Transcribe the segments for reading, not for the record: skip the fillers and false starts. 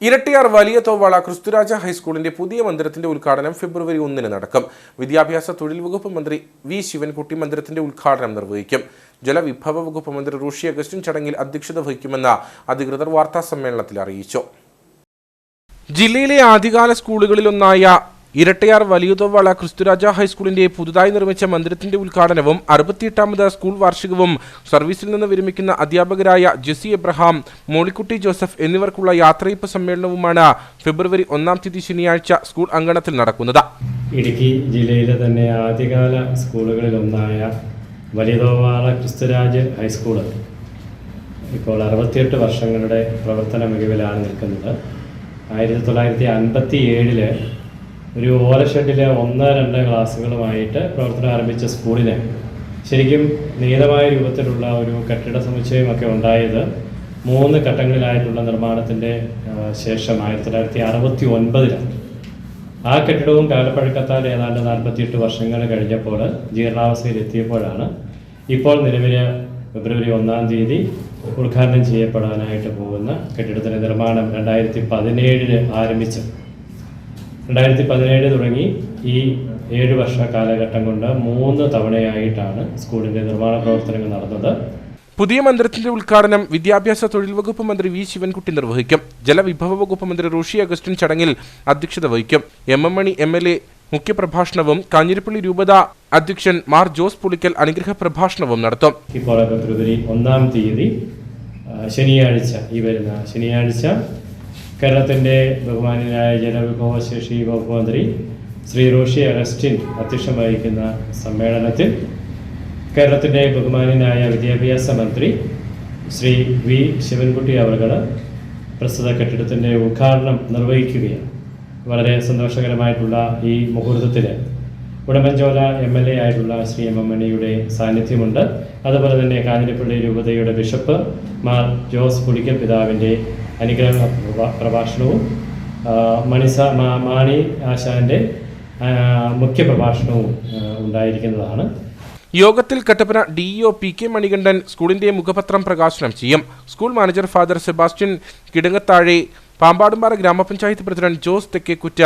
ഇരട്ടിയാർ വലിയ തോവാള ക്രിസ്തുരാജ ഹൈസ്കൂളിന്റെ പുതിയ മന്ദിരത്തിന്റെ ഉദ്ഘാടനം ഫെബ്രുവരി 1 നടക്കും. വിദ്യാഭ്യാസ തൊഴിൽ വകുപ്പ് മന്ത്രി വി ശിവൻകുട്ടി മന്ദിരത്തിന്റെ ഉദ്ഘാടനം നിർവഹിക്കും. ജലവിഭവ വകുപ്പ് മന്ത്രി റോഷി അഗസ്റ്റിൻ ചടങ്ങിൽ അധ്യക്ഷത വഹിക്കുമെന്ന് അധികൃതർ വാർത്താ സമ്മേളനത്തിൽ അറിയിച്ചു. ജില്ലയിലെ ആദ്യകാല സ്കൂളുകളിലൊന്നായ ഇരട്ടിയാർ വലിയ തോവാള ക്രിസ്തുരാജ ഹൈസ്കൂളിന്റെ പുതുതായി നിർമ്മിച്ച മന്ദിരത്തിന്റെ ഉദ്ഘാടനവും 68ാമത് സ്കൂൾ വാർഷികവും സർവീസിൽ നിന്ന് വിരമിക്കുന്ന അധ്യാപകരായ ജെസി എബ്രഹാം, മോളിക്കുട്ടി ജോസഫ് എന്നിവർക്കുള്ള യാത്രയപ്പ് സമ്മേളനവുമാണ് ഫെബ്രുവരി 1 ശനിയാഴ്ച സ്കൂൾ അങ്കണത്തിൽ നടക്കുന്നത്. ഇടുക്കി ജില്ലയിലെ തന്നെ ആദ്യകാല സ്കൂളുകളിലൊന്നായ വലിയ തോവാള ക്രിസ്തുരാജ് ഹൈസ്കൂൾ ഇപ്പോൾ 68 വർഷങ്ങളുടെ പ്രവർത്തന മികവിലാണ് നിൽക്കുന്നത്. 1957 ഒരു ഓലഷെഡിലെ 1-2 ക്ലാസ്സുകളുമായിട്ട് പ്രവർത്തനം ആരംഭിച്ച സ്കൂളിന് ശരിക്കും നിയതമായ രൂപത്തിലുള്ള ഒരു കെട്ടിട സമുച്ചയമൊക്കെ ഉണ്ടായത് 3 ഘട്ടങ്ങളിലായിട്ടുള്ള നിർമ്മാണത്തിൻ്റെ ശേഷം 1969 ആ കെട്ടിടവും കാലപ്പഴക്കത്താൽ ഏതാണ്ട് 48 വർഷങ്ങൾ കഴിഞ്ഞപ്പോൾ ജീർണാവസ്ഥയിലെത്തിയപ്പോഴാണ് ഇപ്പോൾ നിലവിൽ ഫെബ്രുവരി 1 ഉദ്ഘാടനം ചെയ്യപ്പെടാനായിട്ട് പോകുന്ന കെട്ടിടത്തിൻ്റെ നിർമ്മാണം 2017 ആരംഭിച്ചു. 2017 തുടങ്ങി ഈ 7 വർഷ കാലഘട്ടം കൊണ്ട് 3 തവണയായിട്ടാണ് സ്കൂളിന്റെ നിർമ്മാണ പ്രവർത്തനങ്ങൾ നടന്നത്. പുതിയ മന്ദിരത്തിന്റെ ഉദ്ഘാടനം വിദ്യാഭ്യാസ തൊഴിൽ വകുപ്പ് മന്ത്രി വി ശിവൻകുട്ടി നിർവഹിക്കും. ജലവിഭവ വകുപ്പ് മന്ത്രി റോഷി അഗസ്റ്റിൻ ചടങ്ങിൽ അധ്യക്ഷത വഹിക്കും. എം മണി MLA മുഖ്യപ്രഭാഷണവും കാഞ്ഞിരപ്പള്ളി രൂപത അധ്യക്ഷൻ മാർ ജോസ് പുളിക്കൽ അനുഗ്രഹ പ്രഭാഷണവും നടത്തും. ഇപ്പോൾ ഫെബ്രുവരി 1 ശനിയാഴ്ച, ഈ വരുന്ന ശനിയാഴ്ച കേരളത്തിൻ്റെ ബഹുമാന്യനായ ജലവിഭവശേഷി വകുപ്പ് മന്ത്രി ശ്രീ റോഷി അഗസ്റ്റിൻ അധ്യക്ഷം വഹിക്കുന്ന സമ്മേളനത്തിൽ കേരളത്തിൻ്റെ ബഹുമാന്യനായ വിദ്യാഭ്യാസ മന്ത്രി ശ്രീ വി ശിവൻകുട്ടി അവർ പ്രസ്തുത കെട്ടിടത്തിൻ്റെ ഉദ്ഘാടനം നിർവഹിക്കുകയാണ്. വളരെ സന്തോഷകരമായിട്ടുള്ള ഈ മുഹൂർത്തത്തിൽ ഉടമ്പൻചോല MLA ആയിട്ടുള്ള ശ്രീ M മണിയുടെ സാന്നിധ്യമുണ്ട്. അതുപോലെ തന്നെ കാഞ്ഞിരപ്പള്ളി രൂപതയുടെ ബിഷപ്പ് മാർ ജോസ് പുളിക്കൽ പിതാവിൻ്റെ അനുഗ്രഹ പ്രഭാഷണവും മാണി ആശാന്റെ മുഖ്യപ്രഭാഷണവും ഉണ്ടായിരിക്കുന്നതാണ്. യോഗത്തിൽ കട്ടപ്പന DEO PK മണികണ്ഠൻ സ്കൂളിന്റെ മുഖപത്രം പ്രകാശനം ചെയ്യും. School manager father Sebastian Kidangathazhe, Pampadumpara grama panchayat president Jose Thekkekkutta,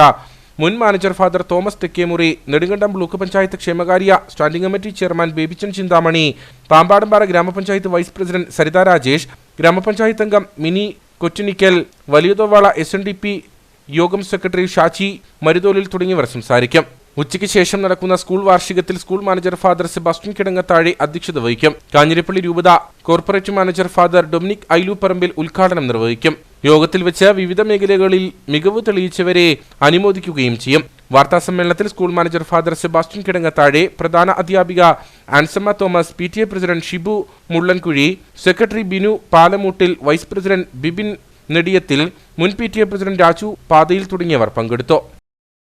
മുൻ manager father Thomas Thekkemuri, Nedumkandam block panchayat ക്ഷേമകാര്യ standing committee chairman Babychan Chinthamani, Pampadumpara grama panchayat vice president Saritha Rajesh, ഗ്രാമപഞ്ചായത്ത് അംഗം മിനി കൊച്ചുനിക്കൽ, വലിയ തോവാള SNDP യോഗം സെക്രട്ടറി ഷാച്ചി മരുതോലിൽ തുടങ്ങിയവർ സംസാരിക്കും. ഉച്ചയ്ക്ക് ശേഷം നടക്കുന്ന സ്കൂൾ വാർഷികത്തിൽ school manager father Sebastian Kidangathazhe അധ്യക്ഷത വഹിക്കും. കാഞ്ഞിരപ്പള്ളി രൂപത corporate manager father Dominic Ailuparambil ഉദ്ഘാടനം നിർവഹിക്കും. യോഗത്തിൽ വെച്ച് വിവിധ മേഖലകളിൽ മികവ് തെളിയിച്ചവരെ അനുമോദിക്കുകയും ചെയ്യും. വാർത്താ സമ്മേളനത്തിൽ school manager father Sebastian Kidangathazhe, പ്രധാന അധ്യാപിക Ansamma Thomas, PTA president Shibu Mullankuzhi, secretary Binu Palamoottil, vice president Bibin Nediyathil, മുൻ PTA പ്രസിഡന്റ് രാജു പാതയിൽ തുടങ്ങിയവർ പങ്കെടുത്തു.